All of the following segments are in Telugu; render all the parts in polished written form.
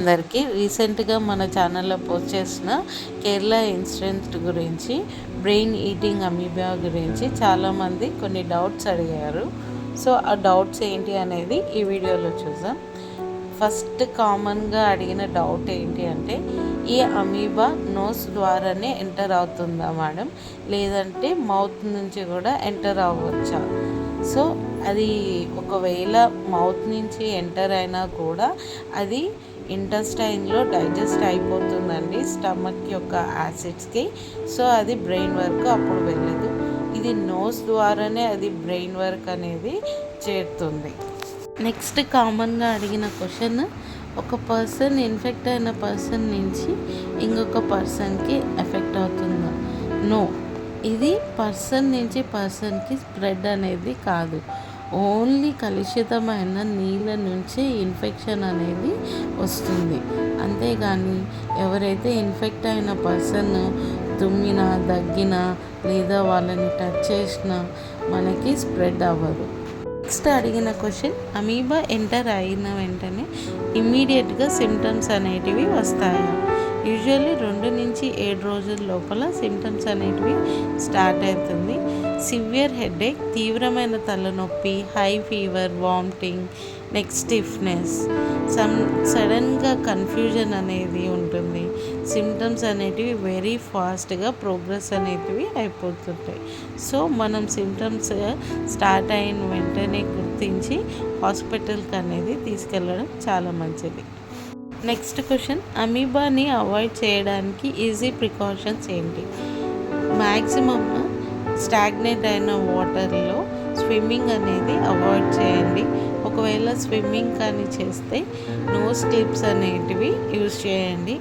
అందరికీ రీసెంట్గా మన ఛానల్లో పోస్ట్ చేసిన కేరళ ఇన్సిడెంట్ గురించి బ్రెయిన్ ఈటింగ్ అమీబా గురించి చాలామంది కొన్ని డౌట్స్ అడిగారు. సో ఆ డౌట్స్ ఏంటి అనేది ఈ వీడియోలో చూద్దాం. ఫస్ట్ కామన్గా అడిగిన డౌట్ ఏంటి అంటే, ఈ అమీబా నోస్ ద్వారానే ఎంటర్ అవుతుందా మేడం, లేదంటే మౌత్ నుంచి కూడా ఎంటర్ అవ్వచ్చా? సో అది ఒకవేళ మౌత్ నుంచి ఎంటర్ అయినా కూడా అది ఇంటెస్టైన్లో డైజెస్ట్ అయిపోతుందండి స్టమక్ యొక్క యాసిడ్స్కి. సో అది బ్రెయిన్ వరకు అప్పుడు వెళ్ళదు. ఇది నోస్ ద్వారానే అది బ్రెయిన్ వర్క్ అనేది చేరుతుంది. నెక్స్ట్ కామన్గా అడిగిన క్వశ్చన్, ఒక పర్సన్ ఇన్ఫెక్ట్ అయిన పర్సన్ నుంచి ఇంకొక పర్సన్కి ఎఫెక్ట్ అవుతుందా? నో, ఇది పర్సన్ నుంచి పర్సన్కి స్ప్రెడ్ అనేది కాదు. ఓన్లీ కలుషితమైన నీళ్ళ నుంచే ఇన్ఫెక్షన్ అనేది వస్తుంది. అంతేగాని ఎవరైతే ఇన్ఫెక్ట్ అయిన పర్సన్ తుమ్మినా, దగ్గినా లేదా వాళ్ళని టచ్ చేసినా మనకి స్ప్రెడ్ అవ్వదు. నెక్స్ట్ అడిగిన క్వశ్చన్, అమీబా ఎంటర్ అయిన వెంటనే ఇమ్మీడియట్గా సిమ్టమ్స్ అనేటివి వస్తాయా? యూజువల్లీ 2 నుంచి 7 రోజుల లోపల సిమ్టమ్స్ అనేటివి స్టార్ట్ అవుతుంది. సివియర్ హెడేక్, తీవ్రమైన తలనొప్పి, high fever, vomiting, neck stiffness, సడన్గా కన్ఫ్యూజన్ అనేది ఉంటుంది. సిమ్టమ్స్ అనేటివి వెరీ ఫాస్ట్గా ప్రోగ్రెస్ అనేటివి అయిపోతుంటాయి. సో మనం సిమ్టమ్స్ స్టార్ట్ అయిన వెంటనే గుర్తించి హాస్పిటల్కి అనేది తీసుకెళ్ళడం చాలా మంచిది. నెక్స్ట్ క్వశ్చన్, అమీబాని అవాయిడ్ చేయడానికి ఈజీ ప్రికాషన్స్ ఏంటి? మ్యాక్సిమమ్ స్టాగ్నేట్ అయిన వాటర్లో స్విమ్మింగ్ అనేది అవాయిడ్ చేయండి. ఒకవేళ స్విమ్మింగ్ కానీ చేస్తే నోస్ క్లిప్స్ అనేటివి యూజ్ చేయండి.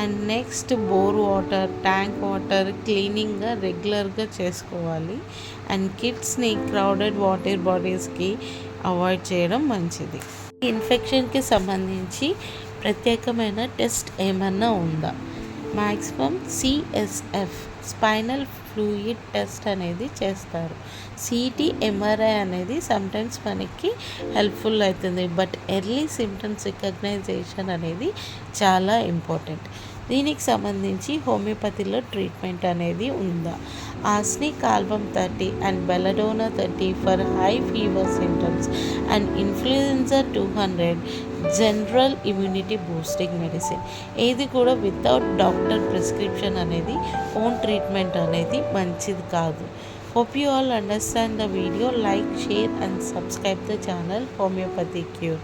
And next bore water, tank water క్లీనింగ్గా రెగ్యులర్గా చేసుకోవాలి. అండ్ కిడ్స్ని క్రౌడెడ్ వాటర్ బాడీస్కి అవాయిడ్ చేయడం మంచిది. ఇన్ఫెక్షన్కి సంబంధించి ప్రత్యేకమైన టెస్ట్ ఏమన్నా ఉందా? Maximum CSF spinal fluid test అనేది చేస్తారు. CT, MRI అనేది సమ్టైమ్స్ మనకి హెల్ప్ఫుల్ అవుతుంది. బట్ ఎర్లీ సిమ్టమ్స్ రికగ్నైజేషన్ అనేది చాలా ఇంపార్టెంట్. దీనికి సంబంధించి హోమియోపతిలో ట్రీట్మెంట్ అనేది ఉందా? Arsenic album 30 and belladonna 30 for high fever symptoms and influenza 200 general immunity boosting medicine. ఏది కూడా వితౌట్ డాక్టర్ ప్రిస్క్రిప్షన్ అనేది ఓన్ ట్రీట్మెంట్ అనేది మంచిది కాదు. Hope you all understand the video. Like, share and subscribe the channel Homeopathy Cure.